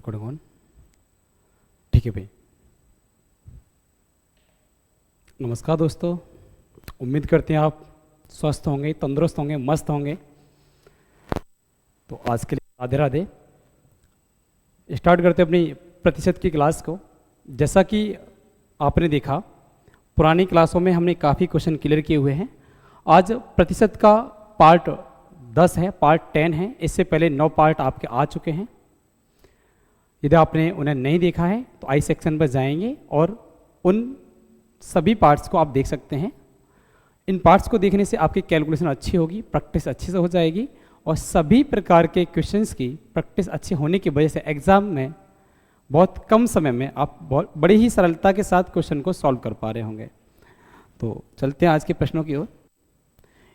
Recording on. ठीक है भाई। नमस्कार दोस्तों, उम्मीद करते हैं आप स्वस्थ होंगे, तंदुरुस्त होंगे, मस्त होंगे। तो आज के लिए राधे राधे। स्टार्ट करते हैं अपनी प्रतिशत की क्लास को। जैसा कि आपने देखा, पुरानी क्लासों में हमने काफ़ी क्वेश्चन क्लियर किए हुए हैं। आज प्रतिशत का पार्ट 10 है, पार्ट 10 है। इससे पहले 9 पार्ट आपके आ चुके हैं। यदि आपने उन्हें नहीं देखा है तो आई सेक्शन पर जाएंगे और उन सभी पार्ट्स को आप देख सकते हैं। इन पार्ट्स को देखने से आपकी कैलकुलेशन अच्छी होगी, प्रैक्टिस अच्छे से हो जाएगी और सभी प्रकार के क्वेश्चंस की प्रैक्टिस अच्छी होने की वजह से एग्ज़ाम में बहुत कम समय में आप बहुत बड़ी ही सरलता के साथ क्वेश्चन को सॉल्व कर पा रहे होंगे। तो चलते हैं आज के प्रश्नों की ओर।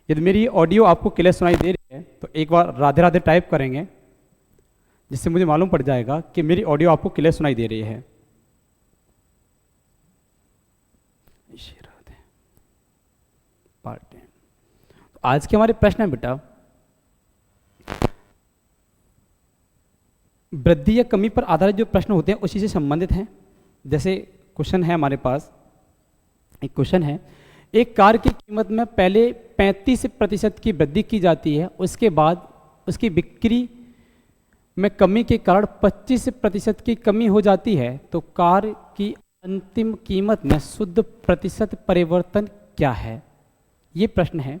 यदि मेरी ऑडियो आपको क्लियर सुनाई दे रही है तो एक बार राधे राधे टाइप करेंगे, जिससे मुझे मालूम पड़ जाएगा कि मेरी ऑडियो आपको क्लियर सुनाई दे रही है। तो आज के हमारे प्रश्न है बेटा, वृद्धि या कमी पर आधारित जो प्रश्न होते हैं उसी से संबंधित हैं। जैसे क्वेश्चन है हमारे पास, एक क्वेश्चन है, एक कार की कीमत में पहले 35% की वृद्धि की जाती है, उसके बाद उसकी बिक्री में कमी के कारण 25% की कमी हो जाती है, तो कार की अंतिम कीमत में शुद्ध प्रतिशत परिवर्तन क्या है? ये प्रश्न है।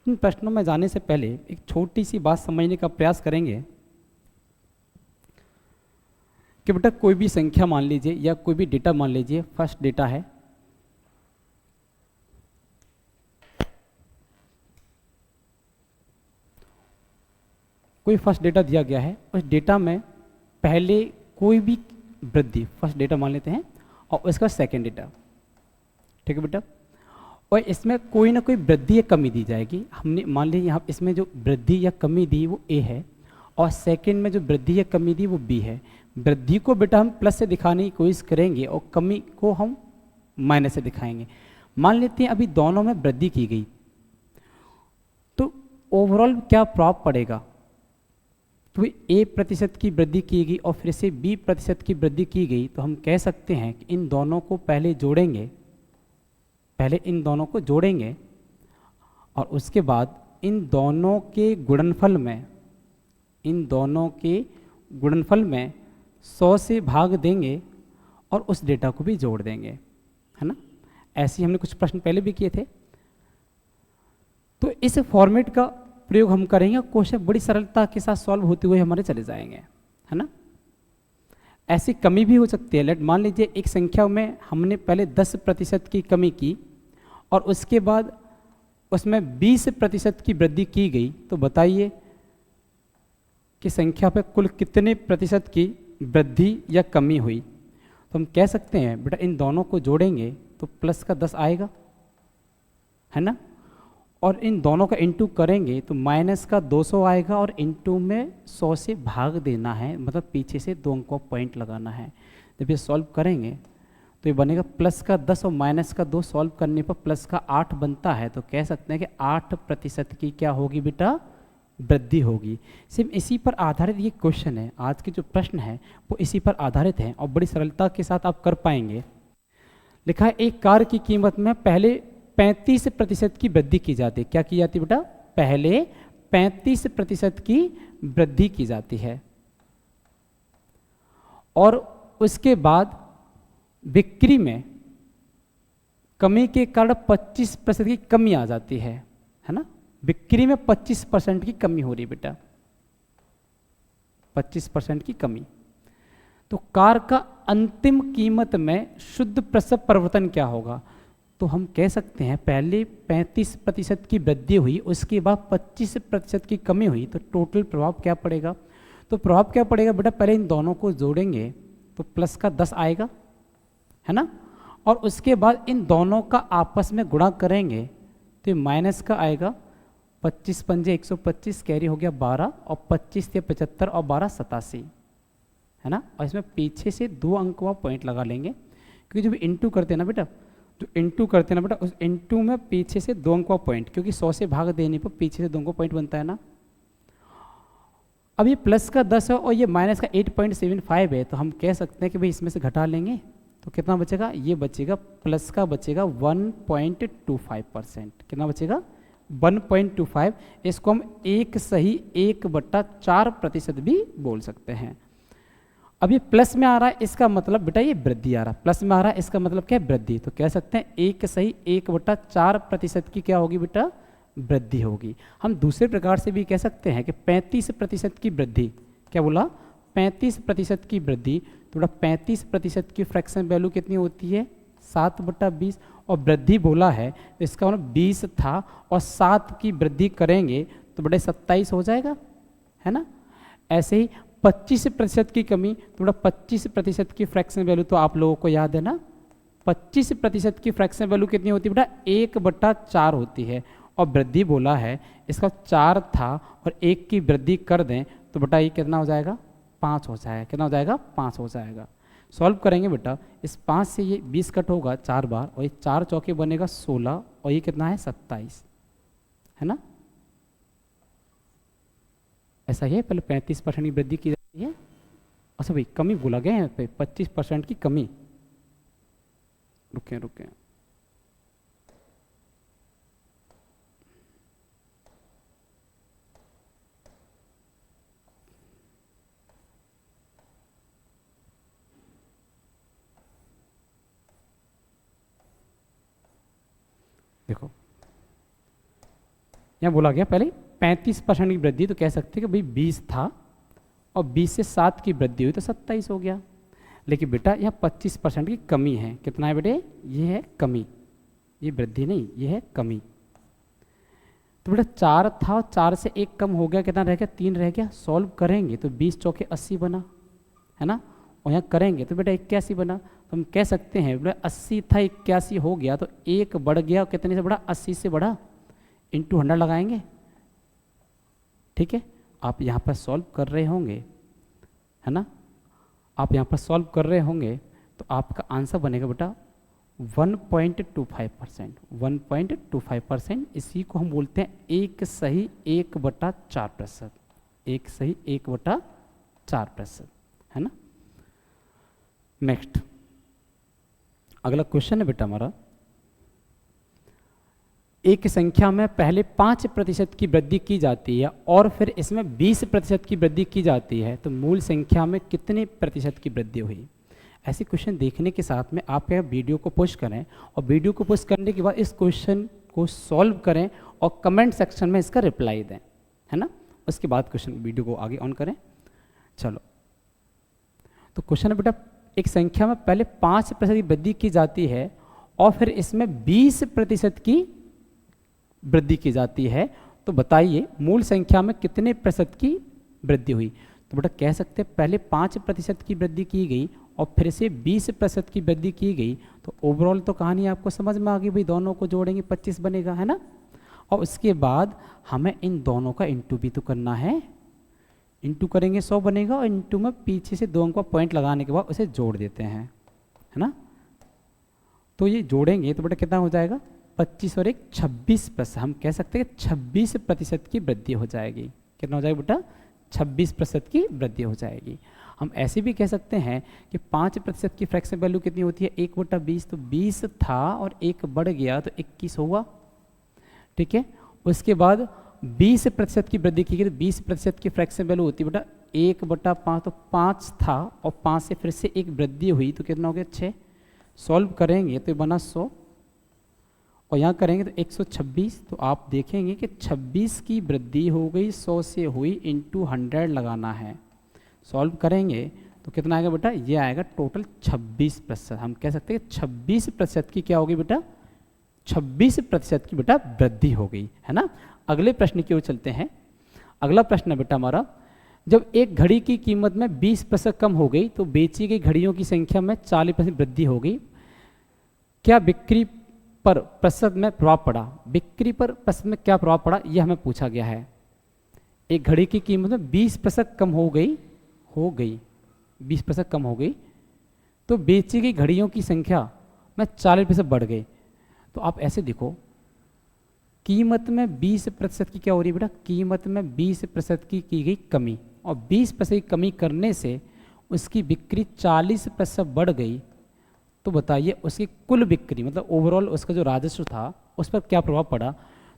इन प्रश्नों में जाने से पहले एक छोटी सी बात समझने का प्रयास करेंगे कि बेटा कोई भी संख्या मान लीजिए या कोई भी डेटा मान लीजिए, फर्स्ट डेटा है, कोई फर्स्ट डेटा दिया गया है, उस डेटा में पहले कोई भी वृद्धि, फर्स्ट डेटा मान लेते हैं, और उसका सेकंड डेटा, ठीक है बेटा, और इसमें कोई ना कोई वृद्धि या कमी दी जाएगी। हमने मान लीजिए यहाँ इसमें जो वृद्धि या कमी दी वो ए है और सेकंड में जो वृद्धि या कमी दी वो बी है। वृद्धि को बेटा हम प्लस से दिखाने की कोशिश करेंगे और कमी को हम माइनस से दिखाएंगे। मान लेते हैं अभी दोनों में वृद्धि की गई, तो ओवरऑल क्या प्रभाव पड़ेगा? तो ए प्रतिशत की वृद्धि की गई और फिर से बी प्रतिशत की वृद्धि की गई, तो हम कह सकते हैं कि इन दोनों को पहले जोड़ेंगे, पहले इन दोनों को जोड़ेंगे और उसके बाद इन दोनों के गुणनफल में, इन दोनों के गुणनफल में 100 से भाग देंगे और उस डेटा को भी जोड़ देंगे, है ना। ऐसे ही हमने कुछ प्रश्न पहले भी किए थे। तो इस फॉर्मेट का प्रयोग हम करेंगे, क्वेश्चन बड़ी सरलता के साथ सॉल्व होते हुए हमारे चले जाएंगे, है ना। ऐसी कमी भी हो सकती है। लेट मान लीजिए एक संख्या में हमने पहले 10% की कमी की और उसके बाद उसमें 20% की वृद्धि की गई, तो बताइए कि संख्या पे कुल कितने प्रतिशत की वृद्धि या कमी हुई? तो हम कह सकते हैं बेटा इन दोनों को जोड़ेंगे तो प्लस का 10 आएगा, है ना, और इन दोनों का इंटू करेंगे तो माइनस का 200 आएगा और इंटू में 100 से भाग देना है, मतलब पीछे से 2 अंक का पॉइंट लगाना है। जब ये सॉल्व करेंगे तो ये बनेगा प्लस का 10 और माइनस का 2, सॉल्व करने पर प्लस का 8 बनता है। तो कह सकते हैं कि 8% की क्या होगी बेटा? वृद्धि होगी। सिर्फ इसी पर आधारित ये क्वेश्चन है, आज के जो प्रश्न है वो इसी पर आधारित है और बड़ी सरलता के साथ आप कर पाएंगे। लिखा है एक कार की कीमत में पहले 35% की वृद्धि की जाती है। क्या की जाती है बेटा? पहले 35% की वृद्धि की जाती है और उसके बाद बिक्री में कमी के कारण 25% की कमी आ जाती है ना। बिक्री में 25% की कमी हो रही बेटा, 25% की कमी। तो कार का अंतिम कीमत में शुद्ध प्रतिशत परिवर्तन क्या होगा? तो हम कह सकते हैं पहले 35% की वृद्धि हुई, उसके बाद 25% की कमी हुई, तो टोटल प्रभाव क्या पड़ेगा? तो प्रभाव क्या पड़ेगा बेटा? पहले इन दोनों को जोड़ेंगे तो प्लस का 10 आएगा, है ना, और उसके बाद इन दोनों का आपस में गुणा करेंगे तो ये माइनस का आएगा। 25 पंजे 125, कैरी हो गया 12 और 25 से 75 और 12 87, है ना। और इसमें पीछे से 2 अंक का पॉइंट लगा लेंगे, क्योंकि जब इंटू करते हैं ना बेटा, जो इंटू करते हैं ना बेटा, उस इंटू में पीछे से 2 अंक का पॉइंट, क्योंकि 100 से भाग देने पर पीछे से 2 अंक का पॉइंट बनता है ना। अब ये प्लस का 10 है और ये माइनस का 8.75 है, तो हम कह सकते हैं कि भाई इसमें से घटा लेंगे तो कितना बचेगा, ये बचेगा प्लस का बचेगा 1.25%। कितना बचेगा 1.25। इसको हम 1/1/4% भी बोल सकते हैं। अब ये प्लस में आ रहा है, इसका मतलब बेटा ये वृद्धि आ रहा है, प्लस में आ रहा है इसका मतलब क्या है, वृद्धि। तो कह सकते हैं 1/1/4% की क्या होगी बेटा, वृद्धि होगी। हम दूसरे प्रकार से भी कह सकते हैं कि 35% की वृद्धि, क्या बोला 35% की वृद्धि, तो बेटा 35% की फ्रैक्शन वैल्यू कितनी होती है 7/20, और वृद्धि बोला है तो इसका मतलब 20 था और 7 की वृद्धि करेंगे तो बेटा 27 हो जाएगा, है ना। ऐसे ही 25% की कमी, तो बेटा 25% की फ्रैक्शन वैल्यू तो आप लोगों को याद है ना, 25% की फ्रैक्शन वैल्यू कितनी होती है बेटा 1/4 होती है, और वृद्धि बोला है इसका 4 था और 1 की वृद्धि कर दें तो बेटा ये कितना हो जाएगा 5 हो जाएगा। कितना हो जाएगा 5 हो जाएगा। सॉल्व करेंगे बेटा, इस 5 से ये 20 कट होगा 4 बार, और ये 4 चौके बनेगा 16, और ये कितना है 27, है ना। ऐसा ही है, पहले 35% की वृद्धि की जाती है। अच्छा भाई कमी बोला गया यहाँ पे 25% की कमी, रुके रुके, देखो यहाँ बोला गया पहले 35% की वृद्धि, तो कह सकते हैं कि भाई 20 था और 20 से 7 की वृद्धि हुई तो 27 हो गया। लेकिन बेटा यहाँ 25% की कमी है, कितना है बेटे, ये है कमी, ये वृद्धि नहीं, ये है कमी। तो बेटा 4 था और 4 से 1 कम हो गया, कितना रह गया 3 रह गया। सॉल्व करेंगे तो 20 चौके 80 बना, है ना, और यहाँ करेंगे तो बेटा 81 बना। तो हम कह सकते हैं बेटा 80 था 81 हो गया, तो 1 बढ़ गया, कितने से बढ़ा 80 से बढ़ा, इंटू 100 लगाएंगे, ठीक है। आप यहाँ पर सॉल्व कर रहे होंगे, है ना, आप यहाँ पर सॉल्व कर रहे होंगे तो आपका आंसर बनेगा बेटा 1.25%। 1.25%, इसी को हम बोलते हैं 1/1/4%। 1/1/4%, है ना। नेक्स्ट अगला क्वेश्चन है बेटा हमारा, एक संख्या में पहले 5% की वृद्धि की जाती है और फिर इसमें 20% की वृद्धि की जाती है, तो मूल संख्या में कितने प्रतिशत की वृद्धि हुई। ऐसे क्वेश्चन देखने के साथ में आप क्या वीडियो को पोस्ट करें, और वीडियो को पोस्ट करने के बाद इस क्वेश्चन को सॉल्व करें और कमेंट सेक्शन में इसका रिप्लाई दें, है ना। उसके बाद क्वेश्चन वीडियो को आगे ऑन करें। चलो तो क्वेश्चन है बेटा, एक संख्या में पहले 5% की वृद्धि की जाती है और फिर इसमें 20% की वृद्धि की जाती है, तो बताइए मूल संख्या में कितने प्रतिशत की वृद्धि हुई। तो बेटा कह सकते हैं पहले 5% की वृद्धि की गई और फिर से 20% की वृद्धि की गई, तो ओवरऑल तो कहानी आपको समझ में आ गई भाई, दोनों को जोड़ेंगे 25 बनेगा, है ना। और उसके बाद हमें इन दोनों का इंटू भी तो करना है, इंटू करेंगे 100 बनेगा, और इंटू में पीछे से 2 अंक का पॉइंट लगाने के बाद उसे जोड़ देते हैं, है ना। तो ये जोड़ेंगे तो बेटा कितना हो जाएगा 25 और 1 26%। हम कह सकते हैं 26% की वृद्धि हो जाएगी। कितना हो जाएगा बेटा 26% की वृद्धि हो जाएगी। हम ऐसे भी कह सकते हैं कि 5% की फ्रैक्शन वैल्यू कितनी होती है 1/20, तो 20 था और 1 बढ़ गया तो 21 हुआ, ठीक है। उसके बाद 20% की वृद्धि की गई तो 20% की फ्रैक्शन वैल्यू होती है बेटा 1/5, तो 5 था और 5 से फिर से 1 वृद्धि हुई तो कितना हो गया 6। सॉल्व करेंगे तो बना 100 और यहाँ करेंगे तो 126, तो आप देखेंगे कि 26 की वृद्धि हो गई 100 से हुई, इंटू 100 लगाना है। सॉल्व करेंगे तो कितना आएगा बेटा, ये आएगा टोटल 26%। हम कह सकते हैं 26% की क्या होगी बेटा, 26% की बेटा वृद्धि हो गई, है ना। अगले प्रश्न की ओर चलते हैं। अगला प्रश्न है बेटा हमारा, जब एक घड़ी की कीमत में 20% कम हो गई तो बेची गई घड़ियों की संख्या में 40% वृद्धि हो गई, क्या बिक्री पर प्रतिशत में प्रभाव पड़ा। बिक्री पर प्रतिशत में क्या प्रभाव पड़ा, यह हमें पूछा गया है। एक घड़ी की कीमत में 20% कम हो गई 20% कम हो गई, तो बेची गई घड़ियों की संख्या में 40% बढ़ गई। तो आप ऐसे देखो, कीमत में 20% की क्या हो रही है बेटा, कीमत में 20% की गई कमी, और 20% की कमी करने से उसकी बिक्री 40% बढ़ गई, तो बताइए उसकी कुल बिक्री मतलब ओवरऑल उसका जो राजस्व था उस पर क्या प्रभाव पड़ा।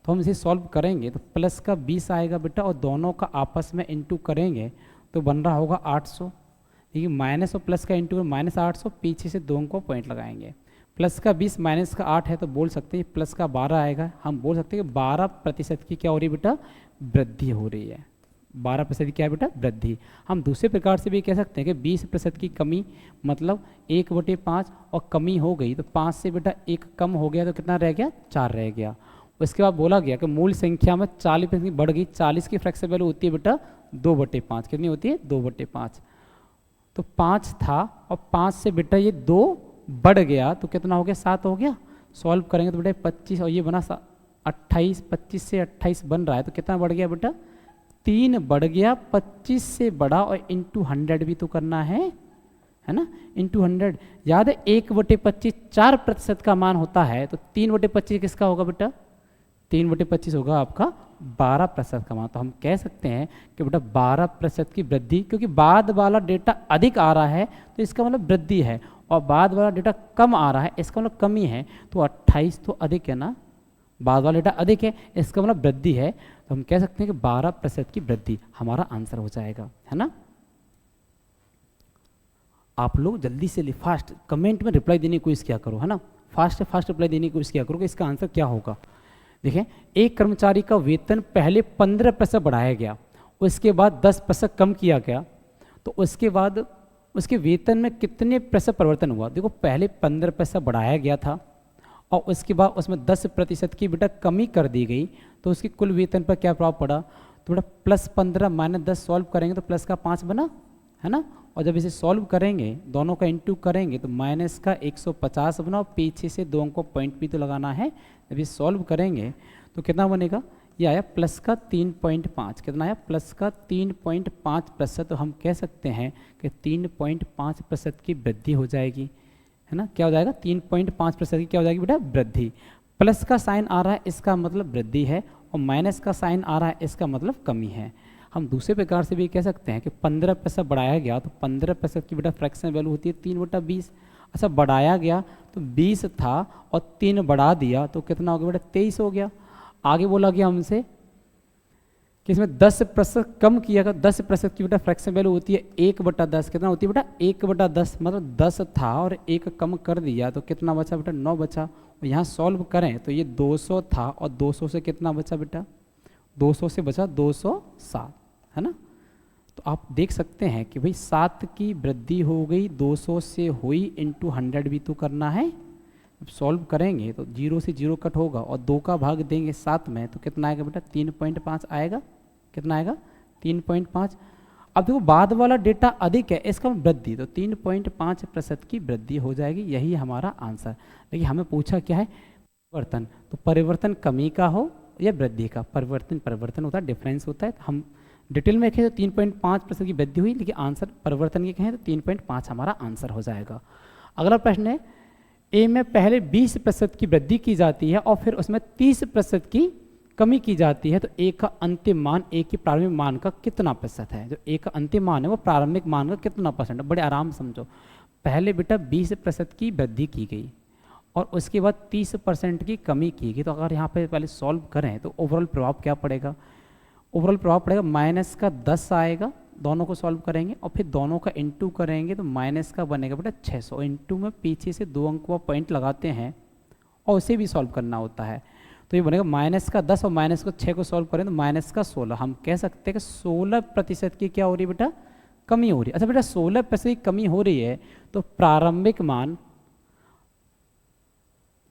तो हम इसे सॉल्व करेंगे तो प्लस का 20 आएगा बेटा, और दोनों का आपस में इंटू करेंगे तो बन रहा होगा 800। देखिए माइनस और प्लस का इंटू माइनस 800, पीछे से 2 को पॉइंट लगाएंगे। प्लस का 20 माइनस का 8 है तो बोल सकते हैं प्लस का 12 आएगा। हम बोल सकते हैं कि 12% की क्या हो रही है बेटा, वृद्धि हो रही है। 12% की क्या है बेटा, वृद्धि। हम दूसरे प्रकार से भी कह सकते हैं कि 20% की कमी मतलब 1/5 और कमी हो गई तो 5 से बेटा 1 कम हो गया तो कितना रह गया, 4 रह गया। उसके बाद बोला गया कि मूल संख्या में 40% बढ़ गई। 40 की फ्रैक्शन वैल्यू होती है बेटा 2/5। कितनी होती है, 2/5। तो 5 था और 5 से बेटा ये 2 बढ़ गया तो कितना हो गया, 7 हो गया। सॉल्व करेंगे तो बेटा 25 और ये बना 28, 25 से 28 बन रहा है तो कितना बढ़ गया बेटा, 3 बढ़ गया। 25 से बड़ा और इंटू 100 भी तो करना है ना, इंटू 100। याद है 1/25 4% का मान होता है, तो 3/25 किसका होगा बेटा, 3/25 होगा आपका 12% का मान। तो हम कह सकते हैं कि बेटा 12% की वृद्धि, क्योंकि बाद वाला डेटा अधिक आ रहा है तो इसका मतलब वृद्धि है, और बाद वाला डेटा कम आ रहा है इसका मतलब कमी है। तो 28 तो अधिक है ना, बाद वाला डेटा अधिक है इसका मतलब वृद्धि है। तो हम कह सकते हैं कि 12% की वृद्धि हमारा आंसर हो जाएगा, है ना। आप लोग जल्दी से फास्ट कमेंट में रिप्लाई देने की कोशिश किया करो, है ना, फास्ट रिप्लाई देने की कोशिश किया करो कि इसका आंसर क्या होगा। देखें, एक कर्मचारी का वेतन पहले 15% बढ़ाया गया, उसके बाद 10% कम किया गया, तो उसके बाद उसके वेतन में कितने प्रतिशत परिवर्तन हुआ। देखो पहले 15% बढ़ाया गया था और उसके बाद उसमें 10% की बेटा कमी कर दी गई, तो उसकी कुल वेतन पर क्या प्रभाव पड़ा। तो बेटा +15 - 10 सॉल्व करेंगे तो प्लस का 5 बना, है ना। और जब इसे सॉल्व करेंगे दोनों का इंटू करेंगे तो माइनस का 150 बना, और पीछे से 2 को पॉइंट भी तो लगाना है। जब ये सॉल्व करेंगे तो कितना बनेगा, ये आया प्लस का 3.5। कितना आया, प्लस का 3.5%। तो हम कह सकते हैं कि 3.5% की वृद्धि हो जाएगी, है ना। क्या हो जाएगा, 3.5% की क्या हो जाएगी बेटा, वृद्धि। प्लस का साइन आ रहा है इसका मतलब वृद्धि है, और माइनस का साइन आ रहा है इसका मतलब कमी है। हम दूसरे प्रकार से भी कह सकते हैं कि 15% बढ़ाया गया तो 15% की बेटा फ्रैक्शन वैल्यू होती है 3/20। अच्छा बढ़ाया गया तो 20 था और 3 बढ़ा दिया तो कितना हो गया बेटा, 23 हो गया। आगे बोला गया हमसे कि इसमें 10% कम किया गया। 10% की बेटा फ्रैक्शन वैल्यू होती है 1/10। कितना होती है बेटा, 1/10 मतलब 10 था और 1 कम कर दिया तो कितना बचा बेटा, 9 बचा। और यहाँ सॉल्व करें तो ये 200 था और 200 से कितना बचा बेटा, 200 से बचा 207, है ना। तो आप देख सकते हैं कि भाई 7 की वृद्धि हो गई, 200 से हुई, इंटू 100 भी तो करना है। अब सॉल्व करेंगे तो 0 से 0 कट होगा और 2 का भाग देंगे 7 में तो कितना आएगा बेटा, 3.5 आएगा। कितना आएगा, 3.5। अब देखो बाद वाला डेटा अधिक है इसका वृद्धि, तो 3.5% की वृद्धि हो जाएगी, यही हमारा आंसर। लेकिन हमें पूछा क्या है, परिवर्तन। तो परिवर्तन कमी का हो या वृद्धि का, परिवर्तन होता है, डिफरेंस होता है। हम डिटेल में कहें तो 3.5% की वृद्धि हुई, लेकिन आंसर परिवर्तन की कहें तो 3.5 हमारा आंसर हो जाएगा। अगला प्रश्न है, ए में पहले 20% की वृद्धि की जाती है और फिर उसमें 30% की कमी की जाती है, तो ए का अंतिम मान ए की प्रारंभिक मान का कितना प्रतिशत है। जो ए का अंतिम मान है वो प्रारंभिक मान का कितना परसेंट है। बड़े आराम से समझो, पहले बेटा 20% की वृद्धि की गई और उसके बाद 30% की कमी की गई। तो अगर यहाँ पे पहले सॉल्व करें तो ओवरऑल प्रभाव क्या पड़ेगा, ओवरऑल प्रभाव पड़ेगा माइनस का 10 आएगा। दोनों को सॉल्व करेंगे और फिर दोनों का इंटू करेंगे तो माइनस का बनेगा बेटा 600। इंटू में पीछे से 2 अंक का पॉइंट लगाते हैं और उसे भी सॉल्व करना होता है। तो ये बनेगा माइनस का 10 और माइनस को 6 को सॉल्व करें तो माइनस का 16। हम कह सकते हैं कि 16% की क्या हो रही है बेटा, कमी हो रही है। अच्छा बेटा 16% की कमी हो रही है तो प्रारंभिक मान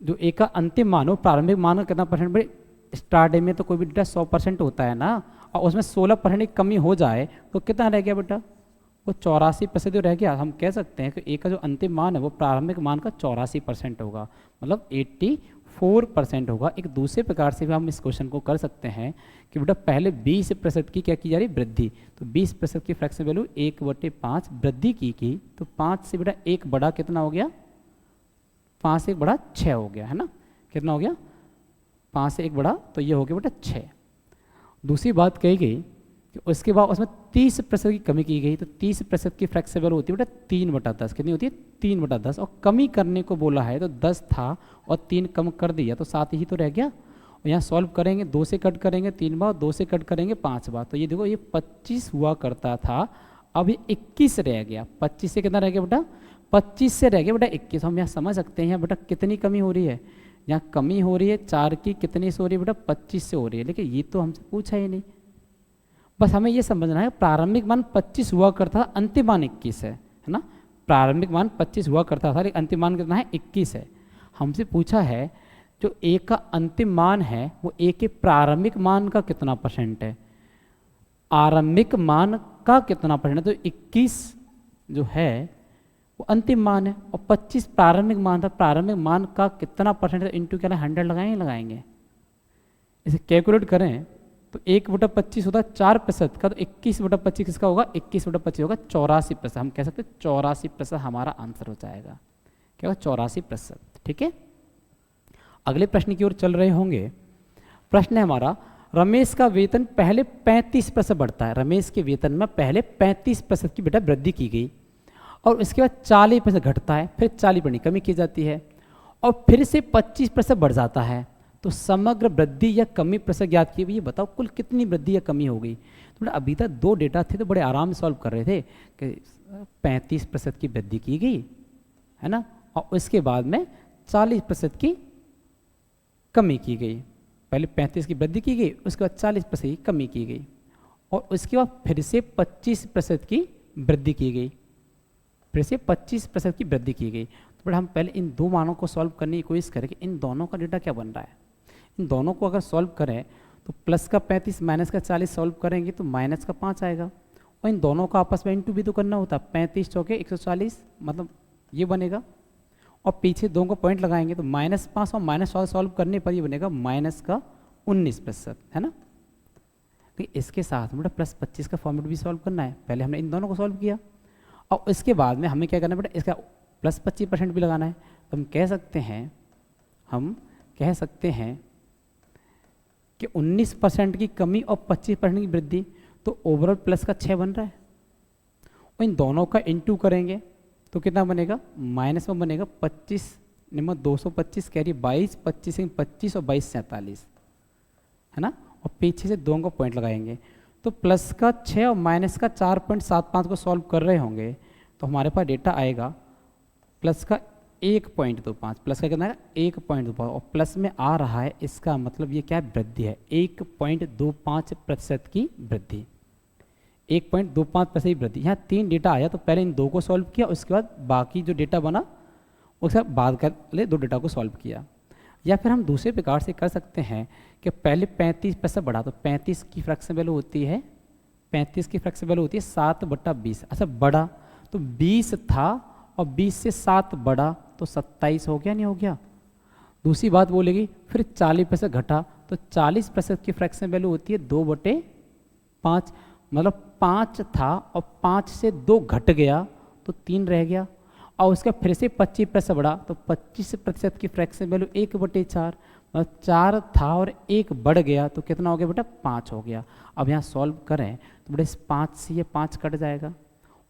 जो ए का अंतिम मान हो, प्रारंभिक मान का कितना परसेंट बेटे, स्टार्टिंग में तो कोई भी डेटा 100% होता है ना, और उसमें 16% की कमी हो जाए तो कितना रह गया बेटा, वो 84% जो रह गया। हम कह सकते हैं कि ए का जो अंतिम मान है वो प्रारंभिक मान का 84% होगा, मतलब 84% होगा। एक दूसरे प्रकार से भी हम इस क्वेश्चन को कर सकते हैं कि बेटा पहले 20% की क्या की जा रही है, वृद्धि। तो 20% की फ्रैक्शन वैल्यू 1/5 वृद्धि की तो 5 से बेटा 1 बड़ा कितना हो गया, 5 से 1 बड़ा 6 हो गया, है ना। कितना हो गया, 5 से 1 बड़ा, तो ये हो गया बेटा 6। दूसरी बात कही गई कि उसके बाद उसमें 30% की कमी की गई, तो 30% की फ्रैक्शन वैल्यू होती है बेटा 3/10। कितनी होती है? 3/10। और कमी करने को बोला है तो 10 था और 3 कम कर दिया तो 7 ही तो रह गया। और यहाँ सॉल्व करेंगे, 2 से कट करेंगे 3 बार, 2 से कट करेंगे 5 बार, तो ये देखो ये 25 हुआ करता था, अब ये 21 रह गया। 25 से कितना रह गया बेटा? 25 से रह गया बेटा 21। हम यहाँ समझ सकते हैं बेटा कितनी कमी हो रही है, यहाँ कमी हो रही है 4 की, कितनी से हो रही है बेटा? 25 से हो रही है। लेकिन ये तो हमसे पूछा ही नहीं, बस हमें ये समझना है प्रारंभिक मान 25 हुआ करता था, अंतिम मान 21 है ना। प्रारंभिक मान 25 हुआ करता था लेकिन अंतिम मान कितना है? 21 है। हमसे पूछा है जो ए का अंतिम मान है वो ए के प्रारंभिक मान का कितना परसेंट है, आरंभिक मान का कितना परसेंट है। तो 21 जो है वो अंतिम मान है और 25 प्रारंभिक मान था, प्रारंभिक मान का कितना परसेंट है, इंटू क्या 100 लगाएंगे। इसे कैलकुलेट करें तो 1/25 होता है 4% का, तो 21/25 किसका होगा? 21/25 होगा 84%। हम कह सकते हैं 84% हमारा आंसर हो जाएगा। क्या होगा? 84%। ठीक है, अगले प्रश्न की ओर चल रहे होंगे। प्रश्न है हमारा, रमेश का वेतन पहले 35% बढ़ता है। रमेश के वेतन में पहले 35% की बेटा वृद्धि की गई और उसके बाद 40% घटता है, फिर 40% कमी की जाती है और फिर से 25% बढ़ जाता है। तो समग्र वृद्धि या कमी प्रतिशत ज्ञात की। ये बताओ कुल कितनी वृद्धि या कमी हो गई। तो अभी तक 2 डेटा थे तो बड़े आराम से सॉल्व कर रहे थे कि 35% की वृद्धि की गई है ना, और उसके बाद में 40% की कमी की गई। पहले 35 की वृद्धि की गई, उसके बाद 40% की कमी की गई और उसके बाद फिर से 25% की वृद्धि की गई, फिर से 25% की वृद्धि की गई। तो बट हम पहले इन 2 मानों को सॉल्व करने की कोशिश करें कि इन दोनों का डेटा क्या बन रहा है। इन दोनों को अगर सॉल्व करें तो प्लस का 35 माइनस का 40 सॉल्व करेंगे तो माइनस का 5 आएगा और इन दोनों का आपस में इंटू भी तो करना होता है। 35 चौके 140 मतलब ये बनेगा और पीछे 2 को पॉइंट लगाएंगे तो -5 और -5 सॉल्व करने पर ये बनेगा -19%, है ना। तो इसके साथ बेटा +25 का फॉर्मेट भी सॉल्व करना है। पहले हमने इन दोनों को सॉल्व किया और इसके बाद में हमें क्या करना है बेटा, इसका +25% भी लगाना है। तो हम कह सकते हैं कि 19% की कमी और 25% की वृद्धि, तो ओवरऑल प्लस का 6 बन रहा है और इन दोनों का इंटू करेंगे तो कितना बनेगा? माइनस में बनेगा 25 निम्न 225 कैरी 22, 25 से 25 और 22 47, है ना। और पीछे से 2 को पॉइंट लगाएंगे तो प्लस का 6 और माइनस का 4.75 को सॉल्व कर रहे होंगे तो हमारे पास डेटा आएगा प्लस का 1.25, प्लस का कितना है 1.25 और प्लस में आ रहा है, इसका मतलब ये क्या है? वृद्धि है। 1.25% की वृद्धि, 1.25% की वृद्धि। यहाँ 3 डेटा आया तो पहले इन 2 को सॉल्व किया, उसके बाद बाकी जो डेटा बना उसके बाद कर ले 2 डेटा को सॉल्व किया। या फिर हम दूसरे प्रकार से कर सकते हैं कि पहले 35% बढ़ा तो 35 की फ्रैक्शन वैल्यू होती है 7/20। अच्छा बढ़ा तो 20 था और 20 से 7 बढ़ा तो 27 हो गया, नहीं हो गया। दूसरी बात बोलेगी फिर 40% घटा तो 40% की फ्रैक्शन वैल्यू होती है 2/5, मतलब 5 था और 5 से 2 घट गया तो 3 रह गया और उसका फिर से 25% बढ़ा तो 25% की फ्रैक्शन वैल्यू 1/4, मतलब 4 था और 1 बढ़ गया तो कितना हो गया बेटा? 5 हो गया। अब यहाँ सॉल्व करें तो बेटा इस 5 से ये 5 कट जाएगा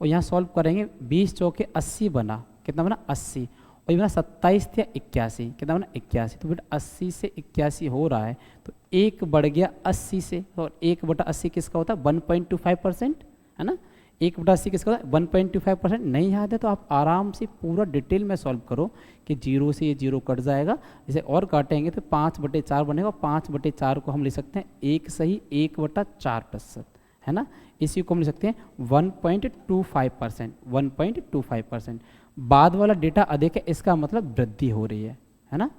और यहाँ सॉल्व करेंगे 20 चौके 80 बना, कितना बना? 80 और ये बना 27 या 81, कितना बना? 81। तो बेटा 80 से 81 हो रहा है तो 1 बढ़ गया 80 से और 1/80 किसका होता है? 1.25%, है ना। 1/80 किसका होता है? 1.25%। नहीं याद है तो आप आराम से पूरा डिटेल में सॉल्व करो कि 0 से ये 0 कट जाएगा, इसे और काटेंगे तो 5/4 बनेगा। 5/4 को हम लिख सकते हैं 1 सही 1/4%, है ना। इसी को हम लिख सकते हैं 1.25%, 1.25%। बाद वाला डेटा अधिक है इसका मतलब वृद्धि हो रही है ना।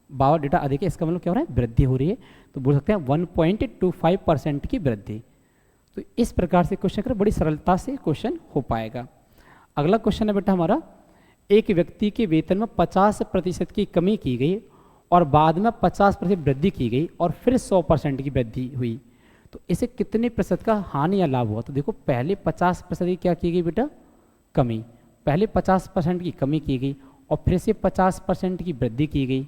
बाद वाला डेटा अधिक है इसका मतलब क्या हो रहा है? वृद्धि हो रही है। तो बोल सकते हैं 1.25% की वृद्धि। तो इस प्रकार से क्वेश्चन करें, बड़ी सरलता से क्वेश्चन हो पाएगा। अगला क्वेश्चन है बेटा हमारा, एक व्यक्ति के वेतन में 50% की कमी की गई और बाद में 50% वृद्धि की गई और फिर 100% की वृद्धि हुई, तो इसे कितने प्रतिशत का हानि या लाभ हुआ? तो देखो पहले 50% की क्या की गई बेटा? कमी। पहले 50% की कमी की गई और फिर से 50% की वृद्धि की गई,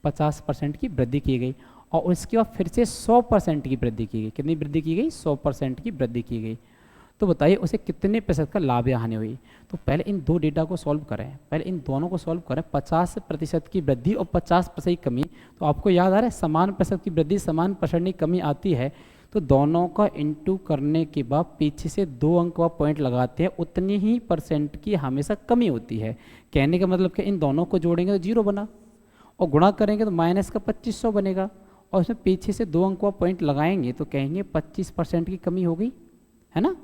50% की वृद्धि की गई और उसके बाद फिर से 100% की वृद्धि की गई। कितनी वृद्धि की गई? 100% की वृद्धि की गई। तो बताइए उसे कितने प्रतिशत का लाभ या हानि हुई। तो पहले इन दो डेटा को सॉल्व करें, पहले इन दोनों को सॉल्व करें। 50% की वृद्धि और 50% की कमी। तो आपको याद आ रहा है समान प्रतिशत की वृद्धि समान परसेंट की कमी आती है तो दोनों का इंटू करने के बाद पीछे से 2 अंक का पॉइंट लगाते हैं, उतनी ही परसेंट की हमेशा कमी होती है। कहने का मतलब कि इन दोनों को जोड़ेंगे तो 0 बना, और गुणा करेंगे तो माइनस का 2500 बनेगा, और उसमें पीछे से 2 अंक का पॉइंट लगाएंगे तो कहेंगे 25% की कमी हो गई, है ना।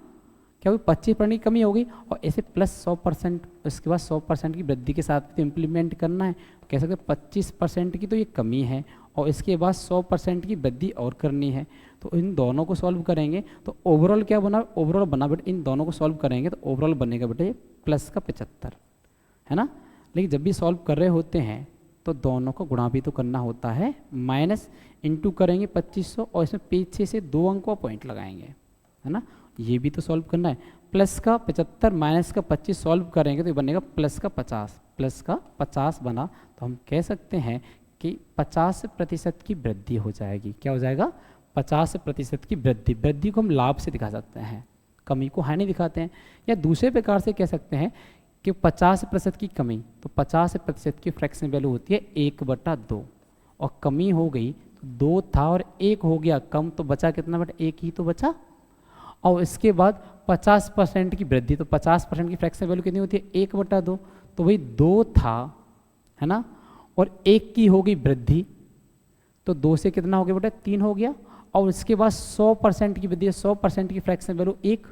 क्या हुई? 25% की कमी हो गई। और ऐसे प्लस 100%, उसके बाद 100% की वृद्धि के साथ तो इम्प्लीमेंट करना है। कह सकते हैं 25% की तो ये कमी है और इसके बाद 100% की वृद्धि और करनी है। तो इन दोनों को सॉल्व करेंगे तो ओवरऑल क्या बना? ओवरऑल बना बेटे, इन दोनों को सॉल्व करेंगे तो ओवरऑल बनेगा बेटे प्लस का 75, है ना। लेकिन जब भी सॉल्व कर रहे होते हैं तो दोनों को गुणा भी तो करना होता है। माइनस इंटू करेंगे 2500 और इसमें पीछे से 2 अंक का पॉइंट लगाएंगे, है ना। ये भी तो सॉल्व करना है। प्लस का 75 माइनस का 25 सॉल्व करेंगे तो ये बनेगा प्लस का 50, प्लस का 50 बना। तो हम कह सकते हैं कि 50% की वृद्धि हो जाएगी। क्या हो जाएगा? 50% की वृद्धि। वृद्धि को हम लाभ से दिखा सकते हैं, कमी को हानि दिखाते हैं। या दूसरे प्रकार से कह सकते हैं कि 50% की कमी, तो 50% की फ्रैक्शन वैल्यू होती है 1/2, और कमी हो गई तो 2 था और 1 हो गया, कम तो बचा कितना बेटा? 1 ही तो बचा। और इसके बाद 50% की वृद्धि, तो 50% की फ्रैक्शन वैल्यू कितनी होती है? 1/2, तो वही 2 था, है ना, और 1 की हो गई वृद्धि, तो 2 से कितना हो गया बेटा? 3 हो गया। और इसके बाद 100% की वृद्धि, 100% की फ्रैक्शन वैल्यू 1,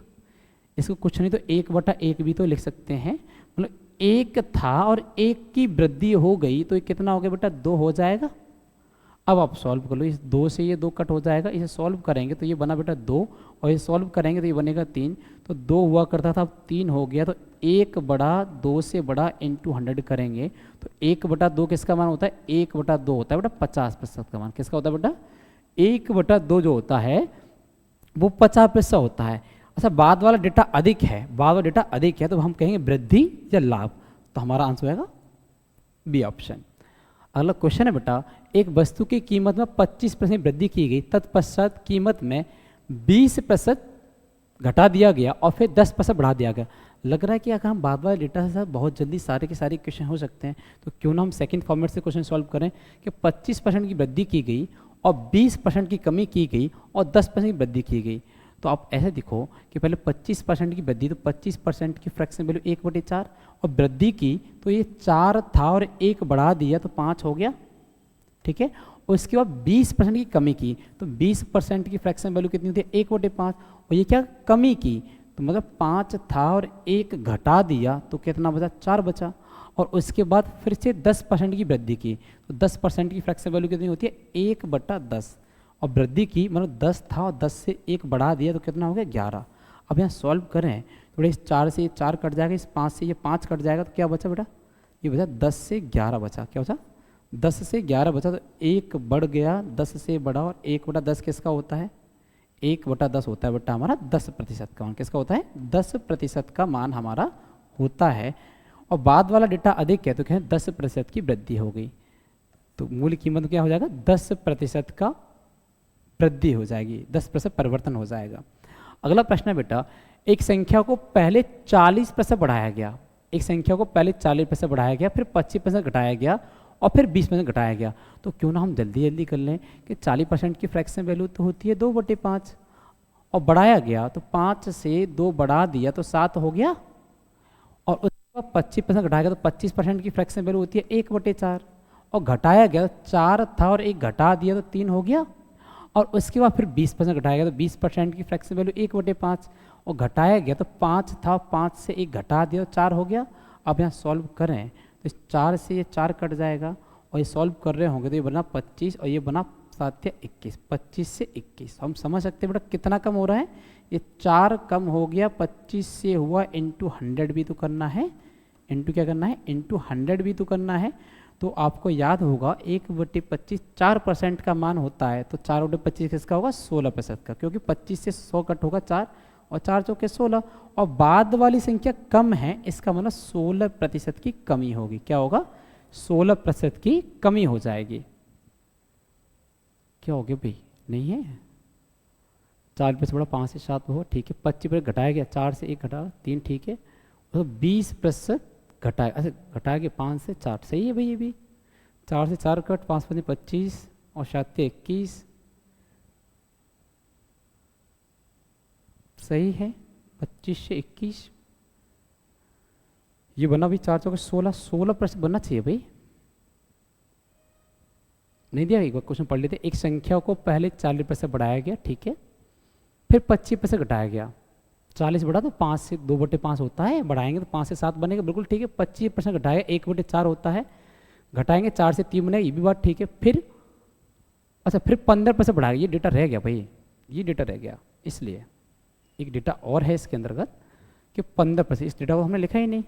इसको कुछ नहीं तो 1/1 भी तो लिख सकते हैं। मतलब 1 था और 1 की वृद्धि हो गई तो ये कितना हो गया बेटा? 2 हो जाएगा। अब आप सॉल्व कर लो, इस 2 से ये 2 कट हो जाएगा, इसे सॉल्व करेंगे तो ये बना बेटा 2, और ये सॉल्व करेंगे तो ये बनेगा 3। तो 2 हुआ करता था, अब 3 हो गया। तो 1/2 से बड़ा इंटू 100 करेंगे तो 1/2 किसका मान होता है? 1/2 होता है बेटा 50% का मान। किसका होता है बेटा? 1/2 जो होता है वो 50% होता है। अच्छा, बाद वाला डेटा अधिक है, बाद वाला डेटा अधिक है तो हम कहेंगे वृद्धि या लाभ। तो हमारा आंसर होगा बी ऑप्शन। अगला क्वेश्चन है बेटा, एक वस्तु की कीमत में 25% वृद्धि की गई, तत्पश्चात कीमत में 20% घटा दिया गया और फिर 10% बढ़ा दिया गया। लग रहा है कि अगर हम बाद वाले डेटा से बहुत जल्दी सारे के सारे क्वेश्चन हो सकते हैं, तो क्यों ना हम सेकंड फॉर्मेट से क्वेश्चन सॉल्व करें कि 25% की वृद्धि की गई और 20% की कमी की गई और 10% की वृद्धि की गई। तो आप ऐसे देखो कि पहले 25% की वृद्धि, तो 25% की फ्रैक्शन वैल्यू 1/4, और वृद्धि की तो ये 4 था और 1 बढ़ा दिया तो 5 हो गया, ठीक है। और इसके बाद 20% की कमी की, तो 20% की फ्रैक्शन वैल्यू कितनी होती है? 1/5, और ये क्या? कमी की, तो मतलब 5 था और 1 घटा दिया तो कितना बचा? 4 बचा। और उसके बाद फिर से 10% की वृद्धि की, तो 10% की फ्रैक्शन वैल्यू कितनी होती है? 1/10, और वृद्धि की मतलब 10 था और 10 से 1 बढ़ा दिया तो कितना हो गया? 11। अब यहाँ सॉल्व करें तो इस 4 से ये 4 कट जाएगा, इस 5 से ये 5 कट जाएगा, तो क्या बचा बेटा? ये बचा 10 से 11 बचा। क्या बचा? 10 से 11 बचा। तो 1 बढ़ गया, 10 से बढ़ा, और 1/10 किसका होता है? 1/10 होता है बेटा हमारा 10% का मान। किसका होता है? 10% का मान हमारा होता है। और बाद वाला डेटा अधिक है तो क्या है? 10% की वृद्धि हो गई, तो मूल कीमत क्या हो जाएगा? 10% का वृद्धि हो जाएगी, 10% परिवर्तन हो जाएगा। अगला प्रश्न है बेटा, एक संख्या को पहले 40% बढ़ाया गया, एक संख्या को पहले 40% बढ़ाया गया, फिर 25% घटाया गया और फिर 20% घटाया गया। तो क्यों ना हम जल्दी जल्दी कर लें कि 40% की फ्रैक्शन वैल्यू तो होती है 2/5, और बढ़ाया गया तो 5 से 2 बढ़ा दिया तो 7 हो गया, और उसके बाद 25% घटाया गया तो 25% की फ्रैक्शन वैल्यू होती है 1/4, और घटाया गया 4 था और 1 घटा दिया तो 3 हो गया, और उसके बाद फिर 20% घटाया गया तो 20% की फ्रैक्शन वैल्यू 1/5, और घटाया गया तो 5 था, 5 से 1 घटा दिया तो 4 हो गया। अब यहाँ सॉल्व करें तो इस 4 से ये 4 कट जाएगा, और ये सॉल्व कर रहे होंगे तो ये बना 25 और ये बना 7 या 21, 25 से 21। हम समझ सकते हैं बेटा कितना कम हो रहा है? ये 4 कम हो गया, 25 से हुआ, इंटू 100 भी तो करना है, इंटू क्या करना है? इंटू 100 भी तो करना है। तो आपको याद होगा 1/25 4% का मान होता है, तो 4/25 किसका होगा? 16% का, क्योंकि 25 से 100 कट होगा 4, और 4 चौके 16, और बाद वाली संख्या कम है, इसका मतलब 16% की कमी होगी। क्या होगा? 16% की कमी हो जाएगी। क्या हो गया भाई, नहीं है, 40% बड़ा 5 से 7 हो, ठीक है। 25% घटाया गया, 4 से 1 घटा 3, ठीक है। तो 20% घटाया, अच्छा घटाया गया 5 से 4, सही है भाई, ये भी 4 से 4 कट, 5 5 25 और 7 से 21, सही है। 25 से 21 ये बना भी 4 चौके 16, 16% बनना चाहिए भाई, नहीं दिया। एक बार क्वेश्चन पढ़ लेते। एक संख्या को पहले 40% बढ़ाया गया, ठीक है, फिर 25% घटाया गया। 40 बढ़ा तो 5 से 2/5 होता है, बढ़ाएंगे तो 5 से 7 बनेगा, बिल्कुल ठीक है। 25% घटाया 1/4 होता है, घटाएंगे 4 से 3 बनेगा, ये भी बात ठीक है। फिर अच्छा फिर 15% बढ़ाया, ये डेटा रह गया भाई, ये डेटा रह गया, इसलिए एक डेटा और है इसके अंतर्गत कि 15%, इस डेटा को हमने लिखा ही नहीं,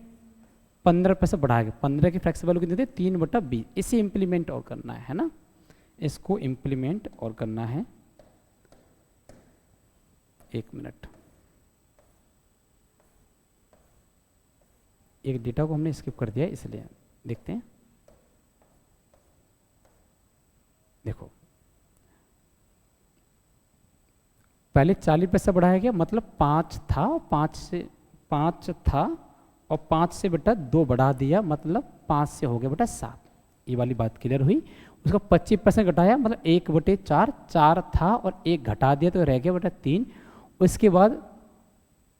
15% बढ़ा के 15 की फ्रैक्शन वैल्यू कितनी थी 3/20, इसे इम्प्लीमेंट और करना है ना, इसको इम्प्लीमेंट और करना है। 1 मिनट, एक डेटा को हमने स्किप कर दिया इसलिए, देखते हैं। देखो पहले 40% बढ़ाया गया, मतलब 5 था, 5 था और 5 से बेटा 2 बढ़ा दिया, मतलब 5 से हो गया बेटा 7, ये वाली बात क्लियर हुई। उसका 25% घटाया, मतलब 1/4, 4 था और 1 घटा दिया तो रह गया बेटा 3। उसके बाद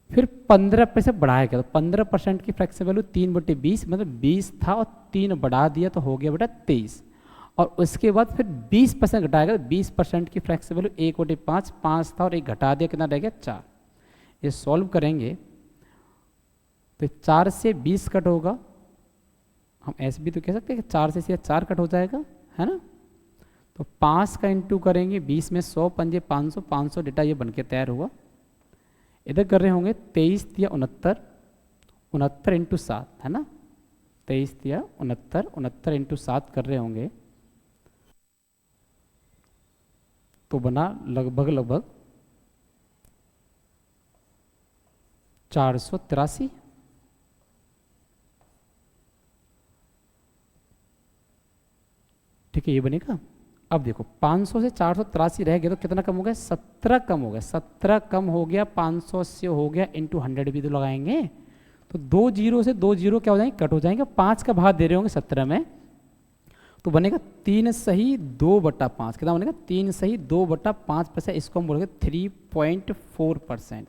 फिर 15% बढ़ाया गया, तो 15% की फ्रैक्शन वैल्यू 3/20, मतलब 20 था और 3 बढ़ा दिया तो हो गया बेटा 23। और उसके बाद फिर 20% घटाया गया, 20% की फ्रैक्शन वैल्यू 1/5, 5 था और 1 घटा दिया, कितना रह गया 4। ये सॉल्व करेंगे तो 4 से 20 कट होगा, हम ऐसे भी तो कह सकते हैं कि 4 से 4 कट हो जाएगा, है ना। तो 5 का इंटू करेंगे 20 में 100 पंजे 500, 500 डेटा ये बन के तैयार हुआ। इधर कर रहे होंगे 23 या 69, 69 इंटू 7, है ना, 23 या 69, 69 इंटू 7 कर रहे होंगे, तो बना लगभग 483। ठीक है, ये बनेगा। अब देखो 500 से 483 रह गया तो कितना कम हो गया, 17 कम हो गया, 17 कम हो गया, 500 से हो गया इंटू 100 भी तो लगाएंगे, तो 2 जीरो से 2 जीरो क्या हो जाएंगे, कट हो जाएंगे। 5 का भाग दे रहे होंगे 17 में, तो बनेगा 3 सही 2/5, कितना बनेगा 3 सही 2/5%, इसको हम बोलेंगे 3.4%,